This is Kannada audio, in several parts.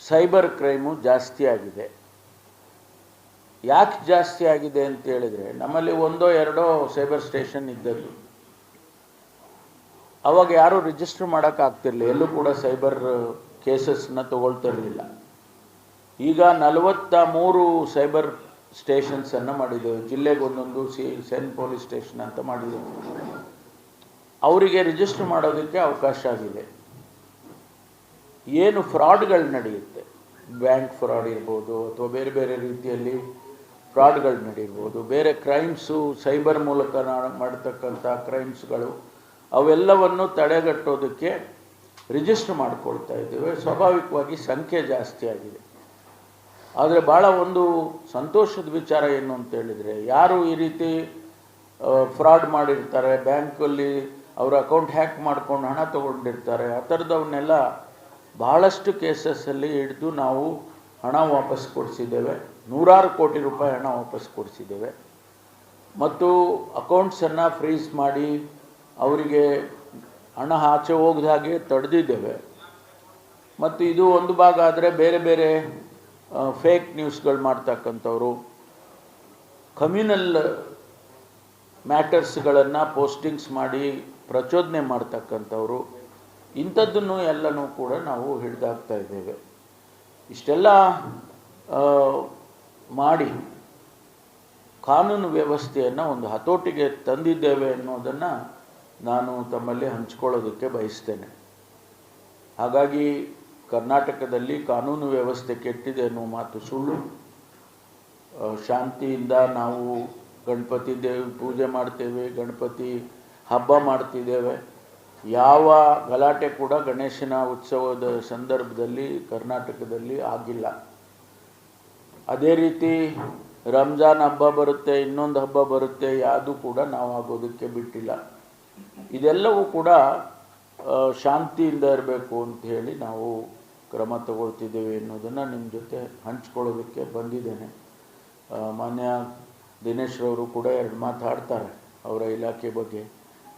ಸೈಬರ್ ಕ್ರೈಮು ಜಾಸ್ತಿ ಆಗಿದೆ. ಯಾಕೆ ಜಾಸ್ತಿ ಆಗಿದೆ ಅಂತ ಹೇಳಿದರೆ, ನಮ್ಮಲ್ಲಿ ಒಂದೋ ಎರಡೋ ಸೈಬರ್ ಸ್ಟೇಷನ್ ಇದ್ದದ್ದು. ಅವಾಗ ಯಾರೂ ರಿಜಿಸ್ಟರ್ ಮಾಡೋಕ್ಕಾಗ್ತಿರಲಿಲ್ಲ, ಎಲ್ಲೂ ಕೂಡ ಸೈಬರ್ ಕೇಸಸ್ನ ತಗೊಳ್ತಿರಲಿಲ್ಲ. ಈಗ 43 ಸೈಬರ್ ಸ್ಟೇಷನ್ಸನ್ನು ಮಾಡಿದ್ದೇವೆ. ಜಿಲ್ಲೆಗೆ ಒಂದೊಂದು ಸೆನ್ ಪೊಲೀಸ್ ಸ್ಟೇಷನ್ ಅಂತ ಮಾಡಿದ್ದೇವೆ. ಅವರಿಗೆ ರಿಜಿಸ್ಟರ್ ಮಾಡೋದಕ್ಕೆ ಅವಕಾಶ ಆಗಿದೆ. ಏನು ಫ್ರಾಡ್ಗಳು ನಡೆಯುತ್ತೆ, ಬ್ಯಾಂಕ್ ಫ್ರಾಡ್ ಇರ್ಬೋದು ಅಥವಾ ಬೇರೆ ಬೇರೆ ರೀತಿಯಲ್ಲಿ ಫ್ರಾಡ್ಗಳು ನಡೆಯಿರ್ಬೋದು, ಬೇರೆ ಕ್ರೈಮ್ಸು ಸೈಬರ್ ಮೂಲಕ ಮಾಡ್ತಕ್ಕಂಥ ಕ್ರೈಮ್ಸ್ಗಳು, ಅವೆಲ್ಲವನ್ನು ತಡೆಗಟ್ಟೋದಕ್ಕೆ ರಿಜಿಸ್ಟರ್ ಮಾಡ್ಕೊಳ್ತಾ ಇದ್ದೇವೆ. ಸ್ವಾಭಾವಿಕವಾಗಿ ಸಂಖ್ಯೆ ಜಾಸ್ತಿ ಆಗಿದೆ. ಆದರೆ ಭಾಳ ಒಂದು ಸಂತೋಷದ ವಿಚಾರ ಏನು ಅಂತ ಹೇಳಿದರೆ, ಯಾರು ಈ ರೀತಿ ಫ್ರಾಡ್ ಮಾಡಿರ್ತಾರೆ, ಬ್ಯಾಂಕಲ್ಲಿ ಅವರ ಅಕೌಂಟ್ ಹ್ಯಾಕ್ ಮಾಡ್ಕೊಂಡು ಹಣ ತೊಗೊಂಡಿರ್ತಾರೆ, ಆ ಥರದವನ್ನೆಲ್ಲ ಭಾಳಷ್ಟು ಕೇಸಸ್ಸಲ್ಲಿ ಹಿಡಿದು ನಾವು ಹಣ ವಾಪಸ್ ಕೊಡಿಸಿದ್ದೇವೆ. ನೂರಾರು ಕೋಟಿ ರೂಪಾಯಿ ಹಣ ವಾಪಸ್ ಕೊಡಿಸಿದ್ದೇವೆ. ಮತ್ತು ಅಕೌಂಟ್ಸನ್ನು ಫ್ರೀಸ್ ಮಾಡಿ ಅವರಿಗೆ ಹಣ ಆಚೆ ಹೋಗದ ಹಾಗೆ ತಡೆದಿದ್ದೇವೆ. ಮತ್ತು ಇದು ಒಂದು ಭಾಗ ಆದರೆ, ಬೇರೆ ಬೇರೆ ಫೇಕ್ ನ್ಯೂಸ್ಗಳು ಮಾಡ್ತಕ್ಕಂಥವ್ರು, ಕಮ್ಯುನಲ್ ಮ್ಯಾಟರ್ಸ್ಗಳನ್ನು ಪೋಸ್ಟಿಂಗ್ಸ್ ಮಾಡಿ ಪ್ರಚೋದನೆ ಮಾಡ್ತಕ್ಕಂಥವ್ರು, ಇಂಥದ್ದನ್ನು ಎಲ್ಲನೂ ಕೂಡ ನಾವು ಹಿಡಿದಾಕ್ತಾ ಇದ್ದೇವೆ. ಇಷ್ಟೆಲ್ಲ ಮಾಡಿ ಕಾನೂನು ವ್ಯವಸ್ಥೆಯನ್ನು ಒಂದು ಹತೋಟಿಗೆ ತಂದಿದ್ದೇವೆ ಅನ್ನೋದನ್ನು ನಾನು ತಮ್ಮಲ್ಲಿ ಹಂಚ್ಕೊಳ್ಳೋದಕ್ಕೆ ಬಯಸ್ತೇನೆ. ಹಾಗಾಗಿ ಕರ್ನಾಟಕದಲ್ಲಿ ಕಾನೂನು ವ್ಯವಸ್ಥೆ ಕೆಟ್ಟಿದೆ ಅನ್ನೋ ಮಾತು ಸುಳ್ಳು. ಶಾಂತಿಯಿಂದ ನಾವು ಗಣಪತಿ ಪೂಜೆ ಮಾಡ್ತೇವೆ, ಗಣಪತಿ ಹಬ್ಬ ಮಾಡ್ತಿದ್ದೇವೆ. ಯಾವ ಗಲಾಟೆ ಕೂಡ ಗಣೇಶನ ಉತ್ಸವದ ಸಂದರ್ಭದಲ್ಲಿ ಕರ್ನಾಟಕದಲ್ಲಿ ಆಗಿಲ್ಲ. ಅದೇ ರೀತಿ ರಂಜಾನ್ ಹಬ್ಬ ಬರುತ್ತೆ, ಇನ್ನೊಂದು ಹಬ್ಬ ಬರುತ್ತೆ, ಯಾವುದೂ ಕೂಡ ನಾವು ಆಗೋದಕ್ಕೆ ಬಿಟ್ಟಿಲ್ಲ. ಇದೆಲ್ಲವೂ ಕೂಡ ಶಾಂತಿಯಿಂದ ಇರಬೇಕು ಅಂತ ಹೇಳಿ ನಾವು ಕ್ರಮ ತಗೊಳ್ತಿದ್ದೇವೆ ಅನ್ನೋದನ್ನು ನಿಮ್ಮ ಜೊತೆ ಹಂಚ್ಕೊಳ್ಳೋದಕ್ಕೆ ಬಂದಿದ್ದೇನೆ. ಮಾನ್ಯ ದಿನೇಶ್ರವರು ಕೂಡ 2 ಮಾತಾಡ್ತಾರೆ ಅವರ ಇಲಾಖೆ ಬಗ್ಗೆ.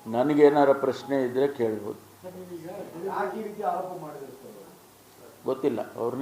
ನನಗೇನಾರ ಪ್ರಶ್ನೆ ಇದ್ದರೆ ಕೇಳ್ಬೋದು. ಗೊತ್ತಿಲ್ಲ, ಅವ್ರನ್ನ